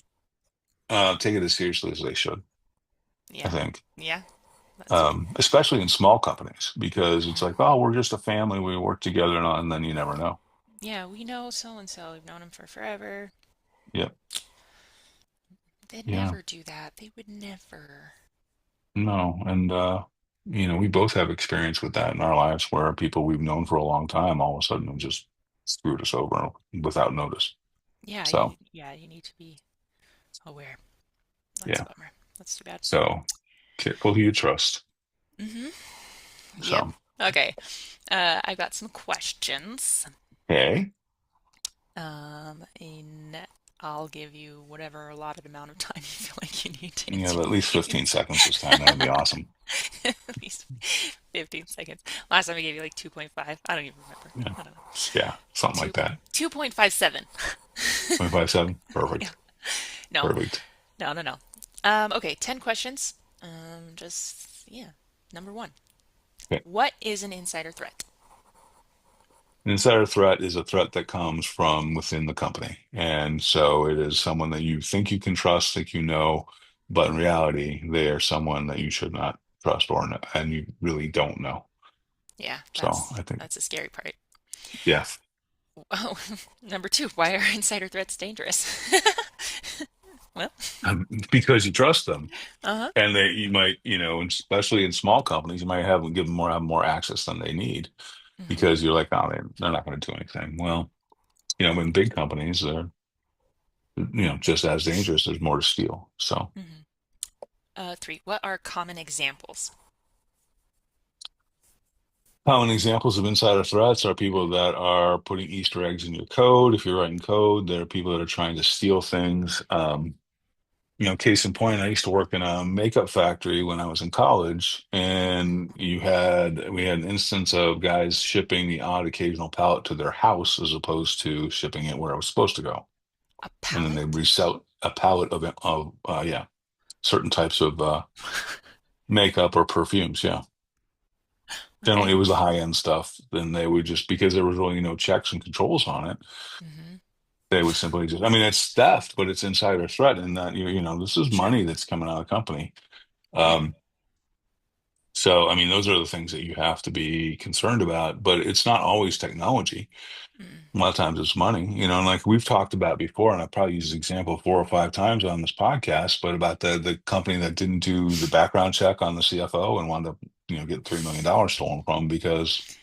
Speaker 2: take it as seriously as they should. I
Speaker 3: Yeah.
Speaker 2: think.
Speaker 3: Yeah. That's
Speaker 2: Especially in small companies, because it's
Speaker 3: yeah.
Speaker 2: like, oh, we're just a family, we work together, and then you never know.
Speaker 3: Yeah, we know so and so. We've known him for forever.
Speaker 2: Yeah,
Speaker 3: They'd
Speaker 2: yeah,
Speaker 3: never do that. They would never.
Speaker 2: no, and we both have experience with that in our lives, where people we've known for a long time all of a sudden have just screwed us over without notice.
Speaker 3: Yeah,
Speaker 2: So
Speaker 3: you need to be aware. That's a
Speaker 2: yeah,
Speaker 3: bummer. That's too bad.
Speaker 2: so careful who you trust.
Speaker 3: Mm-hmm. Yep.
Speaker 2: So
Speaker 3: Okay. I've got some questions.
Speaker 2: okay,
Speaker 3: And I'll give you whatever allotted amount of time you feel like you need to
Speaker 2: you have
Speaker 3: answer
Speaker 2: at least 15
Speaker 3: these.
Speaker 2: seconds this time. That'd be awesome.
Speaker 3: At least 15 seconds. Last time I gave you like 2.5. I don't even remember.
Speaker 2: Yeah,
Speaker 3: I don't know.
Speaker 2: yeah, something like
Speaker 3: 2
Speaker 2: that.
Speaker 3: 2.57.
Speaker 2: 25/7.
Speaker 3: Yeah.
Speaker 2: Perfect.
Speaker 3: No.
Speaker 2: Perfect.
Speaker 3: No, no, no. Okay, 10 questions. Just yeah. Number 1.
Speaker 2: Okay.
Speaker 3: What is an insider threat?
Speaker 2: An insider threat is a threat that comes from within the company. And so it is someone that you think you can trust, think you know, but in reality, they are someone that you should not trust or know, and you really don't know.
Speaker 3: Yeah,
Speaker 2: So I think,
Speaker 3: that's a scary part.
Speaker 2: yeah,
Speaker 3: Oh, number 2, why are insider threats dangerous? Well,
Speaker 2: because you trust them,
Speaker 3: uh-huh.
Speaker 2: and that you might, especially in small companies, you might give them have more access than they need
Speaker 3: Hmm.
Speaker 2: because you're like, oh, they're not going to do anything. Well, in big companies, they're, just as dangerous. There's more to steal. So.
Speaker 3: Hmm. 3, what are common examples?
Speaker 2: Common examples of insider threats are people that are putting Easter eggs in your code. If you're writing code, there are people that are trying to steal things. Case in point, I used to work in a makeup factory when I was in college, and we had an instance of guys shipping the odd occasional pallet to their house as opposed to shipping it where it was supposed to go.
Speaker 3: A
Speaker 2: And then they
Speaker 3: pallet?
Speaker 2: resell a pallet yeah, certain types of makeup or perfumes. Yeah. Generally,
Speaker 3: Okay.
Speaker 2: it was the high-end stuff. Then they would just, because there was really no checks and controls on it,
Speaker 3: Hmm.
Speaker 2: they would simply just, I mean, it's theft, but it's insider threat in that this is
Speaker 3: Sure.
Speaker 2: money that's coming out of the company.
Speaker 3: Yeah.
Speaker 2: Um, so, I mean, those are the things that you have to be concerned about, but it's not always technology.
Speaker 3: Mm.
Speaker 2: A lot of times it's money, and like we've talked about before, and I probably used this example 4 or 5 times on this podcast, but about the company that didn't do the background check on the CFO and wound up, getting $3 million stolen from because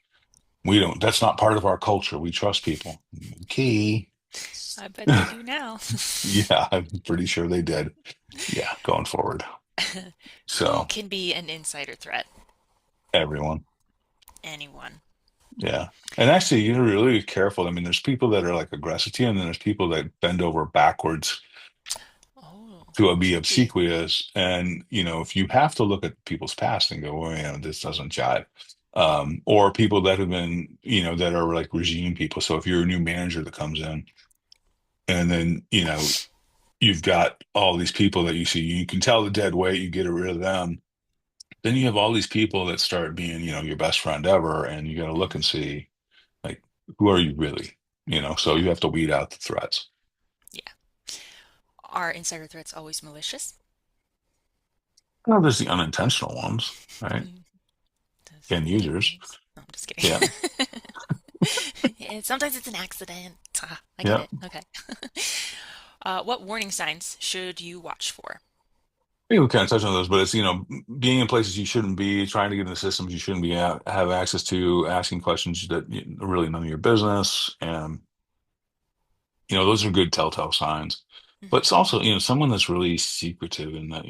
Speaker 2: we don't, that's not part of our culture. We trust people. Key.
Speaker 3: I bet they do now.
Speaker 2: Yeah, I'm pretty sure they did. Yeah, going forward.
Speaker 3: Who
Speaker 2: So
Speaker 3: can be an insider threat?
Speaker 2: everyone.
Speaker 3: Anyone.
Speaker 2: Yeah. And actually, you're really careful. I mean, there's people that are like aggressive to you, and then there's people that bend over backwards
Speaker 3: Oh,
Speaker 2: to be
Speaker 3: tricky.
Speaker 2: obsequious. And, if you have to look at people's past and go, well, this doesn't jive. Or people that have been, that are like regime people. So if you're a new manager that comes in and then, you've got all these people that you see, you can tell the dead weight, you get rid of them. Then you have all these people that start being, your best friend ever, and you got to look and
Speaker 3: Hmm.
Speaker 2: see, like, who are you really? So
Speaker 3: Yeah.
Speaker 2: you have to weed out the threats.
Speaker 3: Yeah. Are insider threats always malicious?
Speaker 2: Well, there's the unintentional ones, right?
Speaker 3: Mm. Does
Speaker 2: End
Speaker 3: get
Speaker 2: users.
Speaker 3: waves? No, I'm just
Speaker 2: Yeah.
Speaker 3: kidding. Yeah, sometimes it's an accident. Ah, I get
Speaker 2: Yeah.
Speaker 3: it. Okay. What warning signs should you watch for?
Speaker 2: I think we kind of touched on those, but it's, being in places you shouldn't be, trying to get into systems you shouldn't be have access to, asking questions that are really none of your business. And, those are good telltale signs. But
Speaker 3: Hmm.
Speaker 2: it's also, someone that's really secretive and that,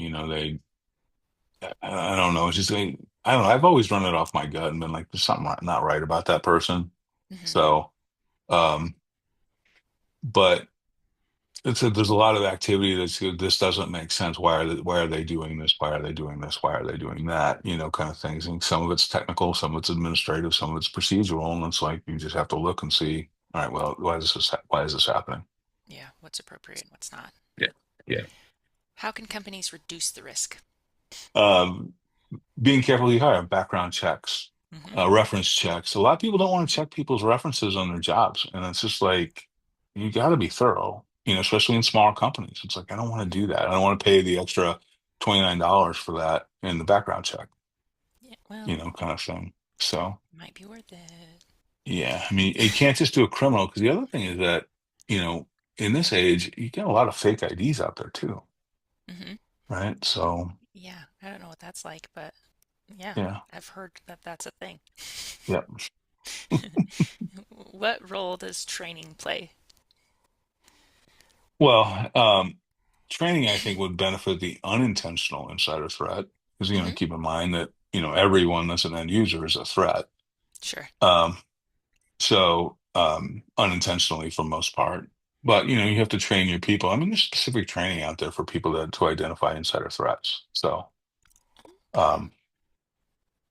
Speaker 2: I don't know. It's just, I don't know. I've always run it off my gut and been like, there's something not right about that person.
Speaker 3: Hmm.
Speaker 2: So, um, but there's a lot of activity that's, this doesn't make sense. Why are they doing this? Why are they doing this? Why are they doing that? Kind of things. And some of it's technical, some of it's administrative, some of it's procedural. And it's like, you just have to look and see, all right, well, why is this happening?
Speaker 3: Yeah, what's appropriate and what's not.
Speaker 2: Yeah. Yeah.
Speaker 3: How can companies reduce the risk?
Speaker 2: Um, Being careful you hire, background checks,
Speaker 3: Hmm.
Speaker 2: reference checks. A lot of people don't want to check people's references on their jobs, and it's just like you got to be thorough. Especially in smaller companies. It's like I don't want to do that. I don't want to pay the extra. $29 for that in the background check,
Speaker 3: Yeah, well,
Speaker 2: kind of thing. So,
Speaker 3: might be worth it.
Speaker 2: yeah, I mean, you can't just do a criminal because the other thing is that, you know, in this age, you get a lot of fake IDs out there too,
Speaker 3: Hmm.
Speaker 2: right? So,
Speaker 3: Yeah, I don't know what that's like, but yeah,
Speaker 2: yeah,
Speaker 3: I've heard that that's a thing.
Speaker 2: yeah.
Speaker 3: What role does training play?
Speaker 2: Well, training, I think, would benefit the unintentional insider threat because,
Speaker 3: Hmm.
Speaker 2: keep in mind that, everyone that's an end user is a threat.
Speaker 3: Sure.
Speaker 2: Um, so, unintentionally for most part. But, you have to train your people. I mean, there's specific training out there for people to identify insider threats. So,
Speaker 3: Okay.
Speaker 2: um,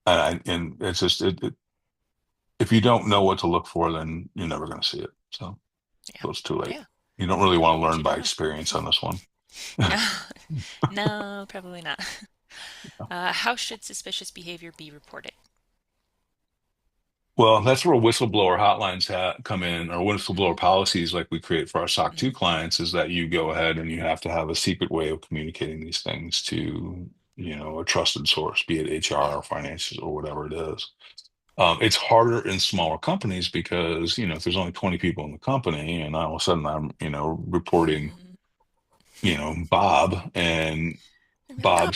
Speaker 2: and it's just, if you don't know what to look for, then you're never going to see it.
Speaker 3: Yeah.
Speaker 2: So it's too late.
Speaker 3: Yeah.
Speaker 2: You don't really want to
Speaker 3: What
Speaker 2: learn
Speaker 3: you
Speaker 2: by
Speaker 3: don't know.
Speaker 2: experience on this one.
Speaker 3: No, no, probably not. How should suspicious behavior be reported?
Speaker 2: Well, that's where whistleblower hotlines come in, or whistleblower
Speaker 3: Hmm.
Speaker 2: policies like we create for our SOC 2
Speaker 3: Hmm.
Speaker 2: clients, is that you go ahead and you have to have a secret way of communicating these things to, a trusted source, be it HR
Speaker 3: Yeah.
Speaker 2: or finances or whatever it is. It's harder in smaller companies because, if there's only 20 people in the company and all of a sudden I'm, reporting,
Speaker 3: Hmm.
Speaker 2: Bob, and
Speaker 3: Not Bob.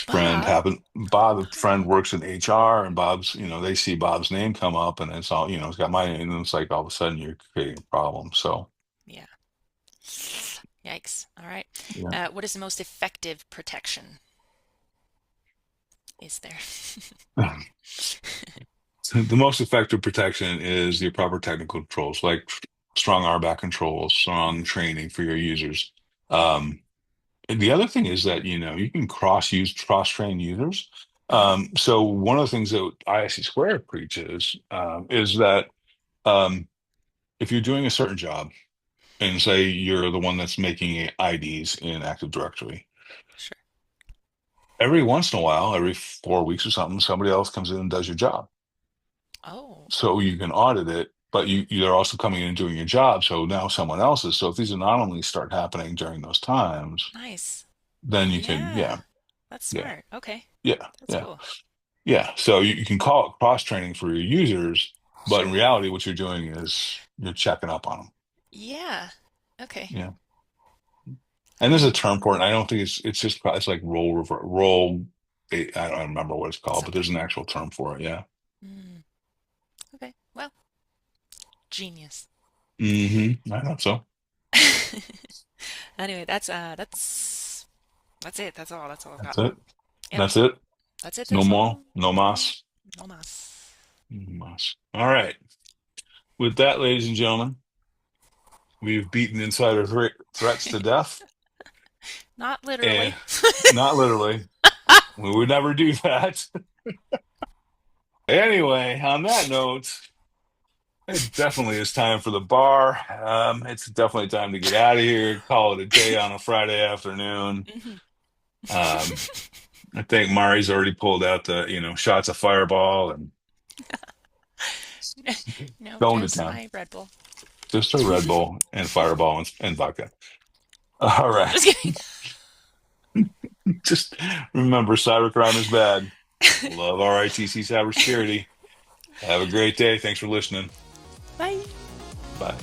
Speaker 2: Bob's friend works in HR, and Bob's, they see Bob's name come up and it's all, it's got my name, and it's like all of a sudden you're creating a problem. So,
Speaker 3: Yeah. Yikes. All right.
Speaker 2: yeah.
Speaker 3: What is the most effective protection? Is there?
Speaker 2: So the most effective protection is your proper technical controls, like strong RBAC controls, strong training for your users. Um, and the other thing is that, you can cross-train users.
Speaker 3: Hmm.
Speaker 2: So one of the things that ISC Square preaches is that um, if you're doing a certain job, and say you're the one that's making IDs in Active Directory,
Speaker 3: Sure.
Speaker 2: every once in a while, every 4 weeks or something, somebody else comes in and does your job.
Speaker 3: Oh,
Speaker 2: So you can audit it, but you're also coming in and doing your job. So now someone else's. So if these anomalies start happening during those times,
Speaker 3: nice.
Speaker 2: then you can,
Speaker 3: Yeah.
Speaker 2: yeah,
Speaker 3: That's
Speaker 2: yeah,
Speaker 3: smart. Okay.
Speaker 2: yeah,
Speaker 3: That's
Speaker 2: yeah,
Speaker 3: cool.
Speaker 2: yeah. So you can call it cross training for your users, but in
Speaker 3: Sure.
Speaker 2: reality, what you're doing is you're checking up on them.
Speaker 3: Yeah. Okay.
Speaker 2: Yeah.
Speaker 3: All
Speaker 2: And there's a
Speaker 3: right.
Speaker 2: term for it. And I don't think it's like roll. I don't remember what it's called, but there's
Speaker 3: Something.
Speaker 2: an actual term for it. Yeah.
Speaker 3: Mm, okay. Well, genius.
Speaker 2: I thought so.
Speaker 3: Anyway, that's it. That's all I've got.
Speaker 2: That's it.
Speaker 3: Yep.
Speaker 2: That's it.
Speaker 3: That's it.
Speaker 2: No
Speaker 3: That's
Speaker 2: more.
Speaker 3: all.
Speaker 2: No
Speaker 3: No,
Speaker 2: mas.
Speaker 3: no mas.
Speaker 2: No mas. All right. With that, ladies and gentlemen, we've beaten insider threats to death,
Speaker 3: Not
Speaker 2: and
Speaker 3: literally.
Speaker 2: not literally. We would never do that. Anyway, on that note, it definitely is time for the bar. It's definitely time to get out of here, call it a day on a Friday afternoon.
Speaker 3: Mhm.
Speaker 2: Um, I think Mari's already pulled out the, shots of Fireball and
Speaker 3: No,
Speaker 2: going to
Speaker 3: just
Speaker 2: town.
Speaker 3: my Red Bull.
Speaker 2: Just a Red Bull and Fireball and vodka. All right.
Speaker 3: Just kidding.
Speaker 2: Just remember, cybercrime is bad. Love RITC Cybersecurity. Have a great day. Thanks for listening.
Speaker 3: Bye.
Speaker 2: Bye.